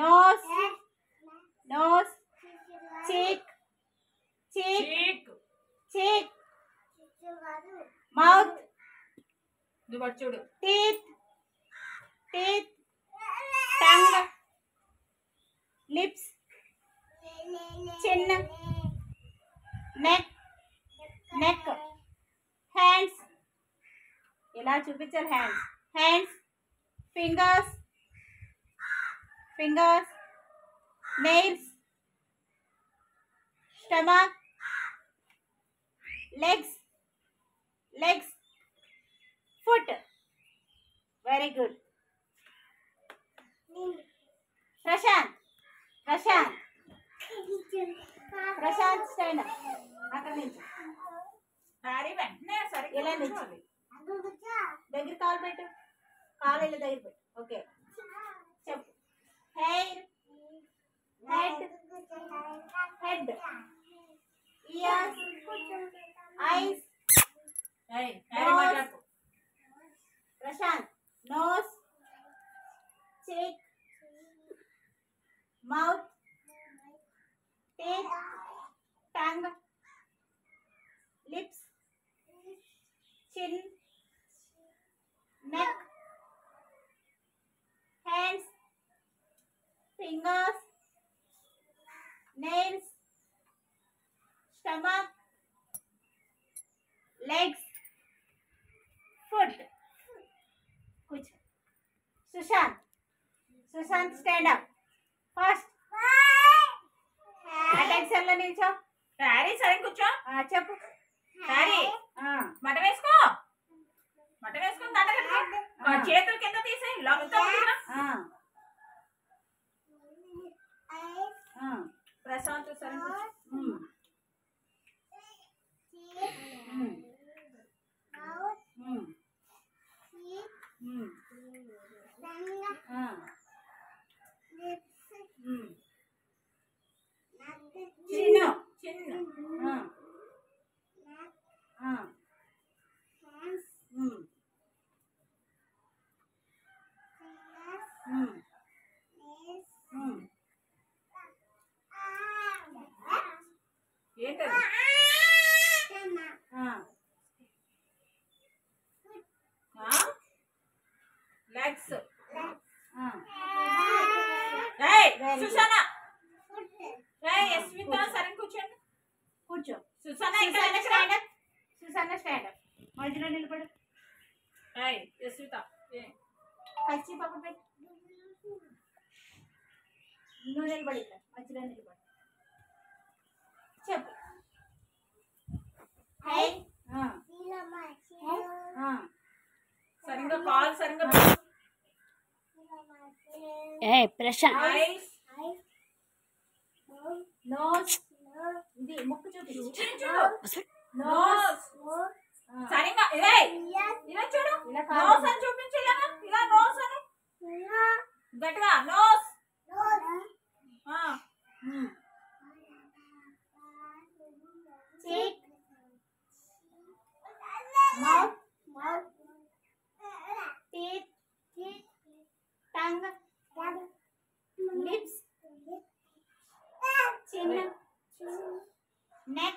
nose, nose, cheek, cheek, చీక్ cheek, mouth, నువ్వు అటు చూడు. teeth, teeth, tongue, lips, chin, neck, neck, hands. ఇలా చూపించాలి. Hands, hands, fingers, fingers, nails, stomach, legs, legs, foot. Very good. Prashant, Prashant, Prashant stand up. అక్కడ నుంచి Harry వెంటనే సరిగ్గా ఇలా నిల్చోవాలి. దగ్గర కాలు పెట్టు, కాలు ఇలా దగ్గర పెట్టు. ఓకే, చెప్పు. Hair, head, head, ears, eyes. ఏయ్, హ్యారీ మాట్లాడుకో. Prashant, nose, cheek, mouth, teeth, tongue, lips, chin, neck, hands, fingers, nails, stomach, legs, foot. కూర్చో. Sushant, Sushant stand up. First attention లో నిల్చో. హ్యారీ సరిగ్గా కూర్చో. చెప్పు. హ్యారీ మట వేసుకో. మట వేసుకొని దండ కట్టుకో. చేతులు కింద తీసేయి. లోపల ప్రశాంత్ సరిగ్గా కూర్చో. చిన్న చిన్న ఏంటది? లెగ్స్. సుశానా, యస్మిత సరిగ్గా కూర్చోండి. కూర్చో. సుశానా ఇక్కడ stand up. Susanna stand up. మధ్యలో నిలబడు. యస్మిత కచ్చి పక్కన పెట్టు. నువ్వు నిలబడి ఇక్కడ మధ్యలో నిలబడు. చెప్పు. హై. సరిగ్గా కాల్ సరిగ్గా. ప్రశాంత్. ఐస్, నోస్, ఇది ముక్కు చూపించు. చూడు. నోస్ సరిగ్గా. ఇలా చూడు. నోస్ అని చూపించు. ఇలా నోస్ అని గట్టిగా. Nose. cheek, mouth, teeth, tongue, lips, chin, neck,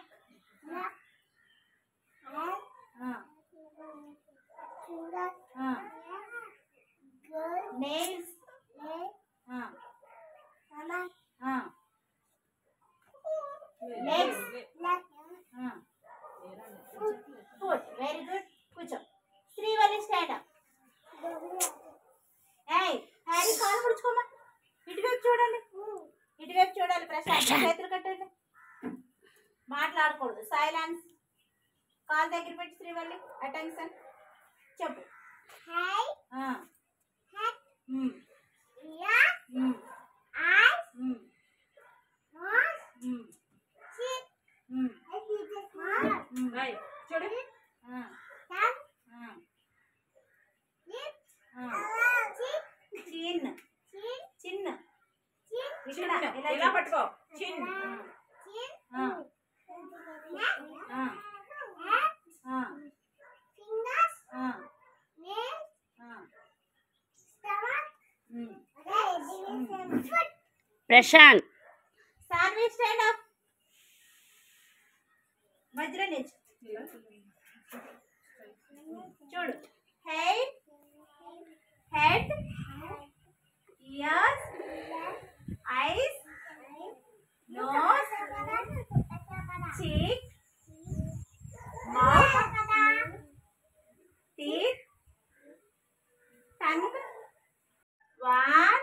nails, legs, foot. Very good. కూర్చో. Srivalli stand up. హ్యారీ కాలు ముడుచుకోమా. ఇటువైపు చూడండి, ఇటువైపు చూడాలి. ప్రశాంత్ చేతులు కట్టండి. మాట్లాడకూడదు. సైలెన్స్. కాలు దగ్గర పెట్టి శ్రీవల్లి. అటెన్షన్. చెప్పు. చూడు. చిన్న చిన్న ఇలా పట్టుకో. చిన్న Stomach, Prashant. Sanvi stand up. మధ్యలో నిల్చో. చూడు. Head, head, ears, eyes, nose, cheek, mouth, teeth, tongue. 1,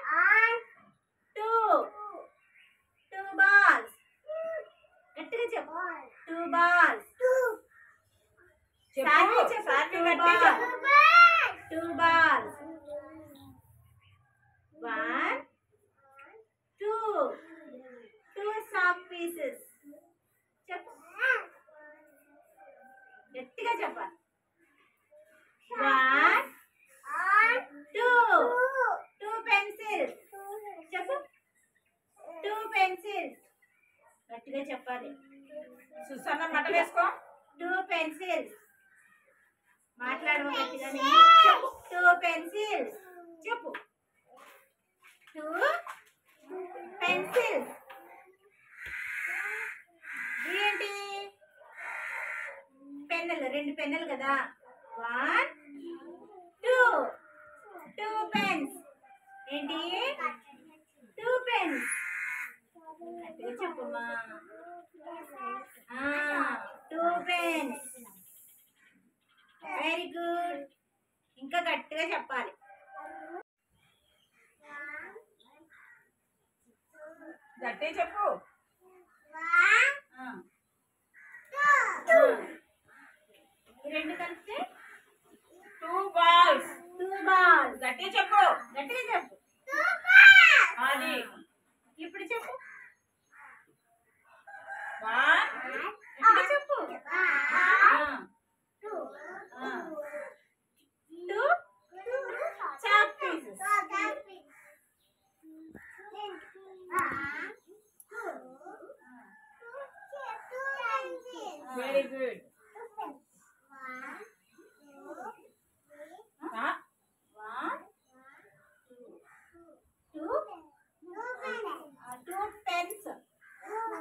2 balls. గట్టిగా చెప్పు. 2 balls. సాన్వి చెప్పు. 2 balls. 1, 2 soft pieces. చెప్పు. గట్టిగా చెప్పాలి. 1, 2 pencils. చెప్పు. 2 pencils. గట్టిగా చెప్పాలి. సుసన్న మట వేసుకో. 2 pencils. మాట్లాడవు గట్టిగానే. చెప్పు. 2 pencils. చెప్పు. 2 pencils. ఏంటి? పెన్నులు, 2 పెన్నులు కదా. 1, 2 పెన్స్. ఏంటి? 2 పెన్స్. గట్టిగా చెప్పమ్మా. 2 పెన్స్. Very good. ఇంకా గట్టిగా చెప్పాలి. గట్టి చెప్పు. 2 కలిస్తే 2 balls. 2 balls. గట్టి చెప్పు. గట్టిగా చెప్పు. అది ఇప్పుడు చెప్పు. 1, ఇప్పుడు చెప్పు. 2 chalk pieces. Very good. 2 pens.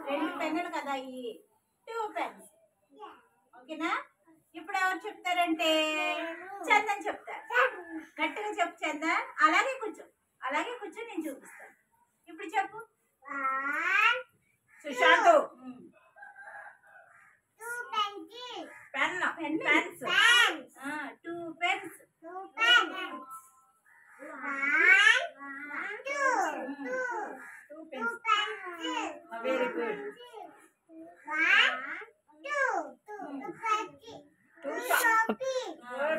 2 పెన్నులు కదా ఈ 2 పెన్స్. ఓకేనా? ఇప్పుడు ఎవరు చెప్తారంటే చందన్ చెప్తారు. గట్టిగా చెప్పు చందన్. అలాగే కూర్చో, అలాగే కూర్చో, నేను చూపిస్తాను. ఇప్పుడు చెప్పు. Sushant. Pen, pens. 2 pens. Very good. 2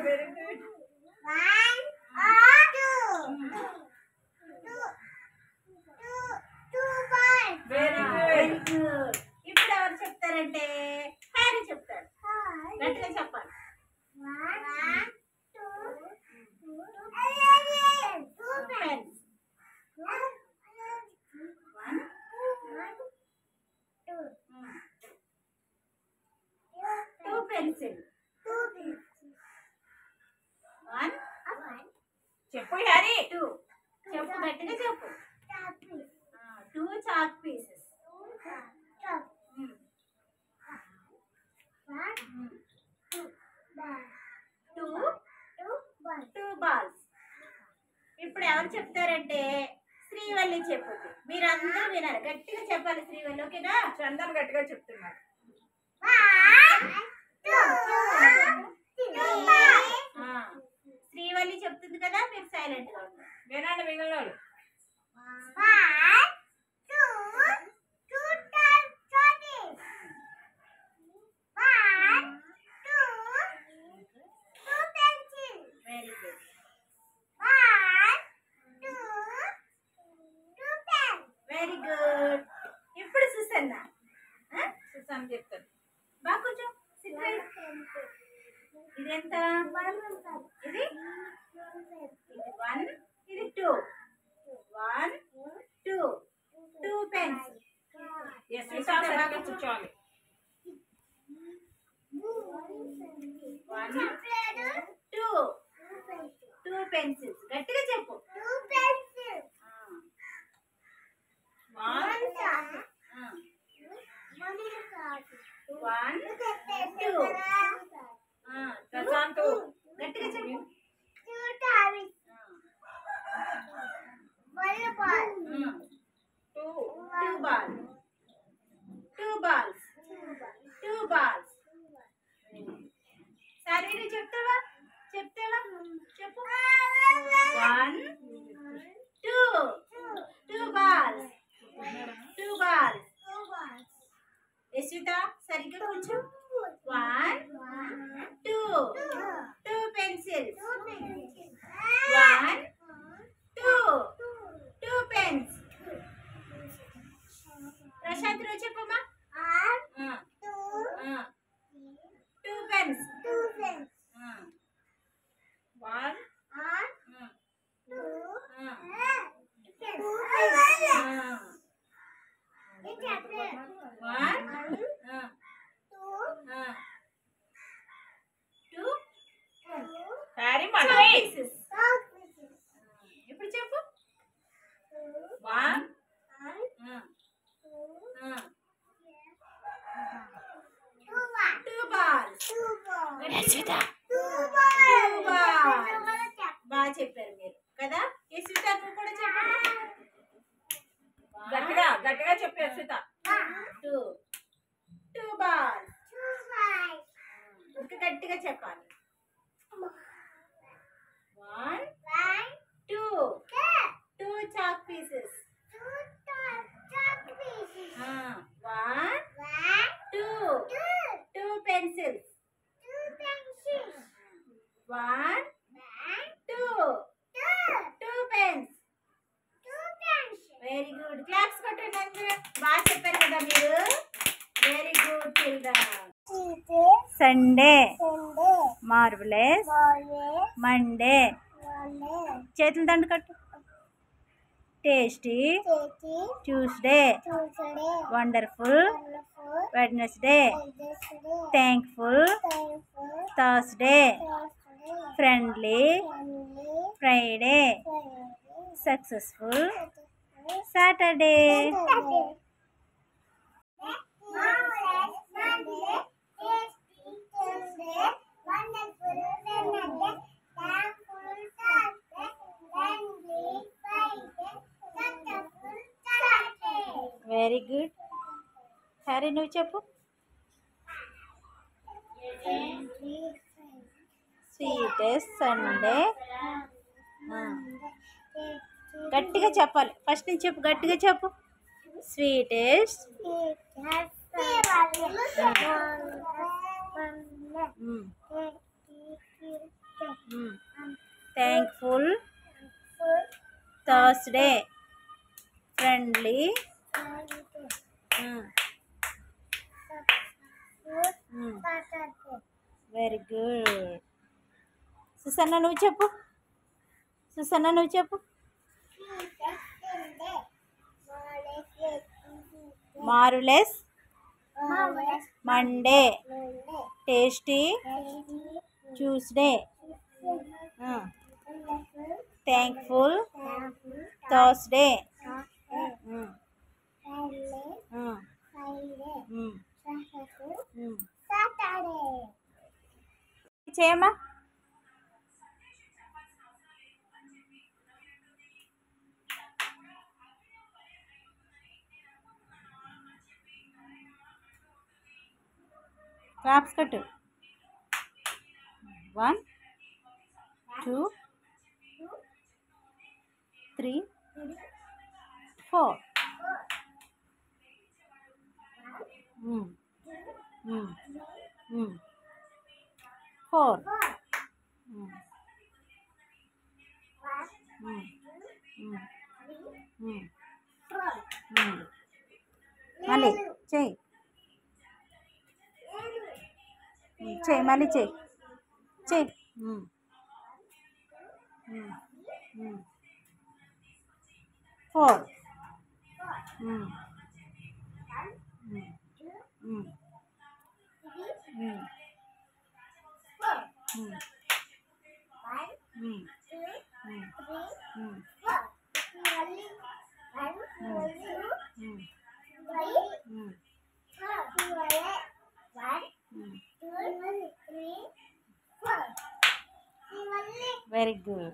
very good. Very very good. Good. ఇప్పుడు ఎవరు చెప్తారంటే హ్యారీ చెప్తాడు. గట్టిగా చెప్పాలి. 2 పెన్స్. 2 పెన్సిల్. 1, చెప్పు హ్యారీ. 2. చెప్పు. గట్టిగా చెప్పు. 2 చాక్ పీసెస్. 2 balls. ఇప్పుడు ఎవరు చెప్తారంటే శ్రీవల్లి చెప్పుద్ది. మీరందరూ వినాలి, గట్టిగా చెప్పాలి శ్రీవల్లి. ఓకేనా? చందన్ గట్టిగా చెప్తున్నాడు. శ్రీవల్లి చెప్తుంది కదా, మీరు సైలెంట్ గా ఉండాలి. వినండి మిగిలిన వాళ్ళు. 2 వెరీ గుడ్. Very good. ఇప్పుడు సుసన్న. సుశాంత్ చెప్తాడు. బాగా కొంచెం ఇదెంత? ఇది 1, ఇది 2. 1, 2 పెన్స్. సుశాంత్ సరిగ్గా కూర్చోవాలి. 1, 2 పెన్సిల్స్. గట్టిగా చెప్పు. 1, 1 2 ప్రశాంత్ గట్టిగా చెప్పు 2 balls 2 balls 2 balls సరే చెప్తావా చెప్పు 1 2 balls 2 balls యశ్విత సరిగ్గా కొంచెం 1 2 pencils 1 2 pens ప్రశాంత్ రోజు చెప్పమ్మా 2 pens 1 ఇప్పుడు చెప్పు 1 2 balls బాగా చెప్పారు మీరు కదా యశ్విత నువ్వు కూడా చెప్పండి గట్టిగా చెప్పు యశ్విత 2 balls ఇంకా గట్టిగా చెప్పాలి 1 2 chalk pieces 1 2 pencils 1 2 pens very good claps కొట్టండి అందరూ బాగా చెప్పారు కదా మీరు very good children Sunday marvellous Monday చేతులు దండ కట్టు tasty Tuesday wonderful Wednesday thankful Thursday friendly Friday successful Saturday very good సరే నువ్వు చెప్పు స్వీటెస్ట్ సండే గట్టిగా చెప్పాలి ఫస్ట్ నుంచి చెప్పు గట్టిగా చెప్పు sweetest thankful Thursday friendly very good Susanna నువ్వు చెప్పు marvellous Monday tasty Tuesday thankful Thursday చేయమ్మా క్లాప్స్ కట్టు 1 2 3 4 4 మళ్ళీ చెయ్యి మళ్ళీ చెయ్యి 4 1 వెరీ గుడ్.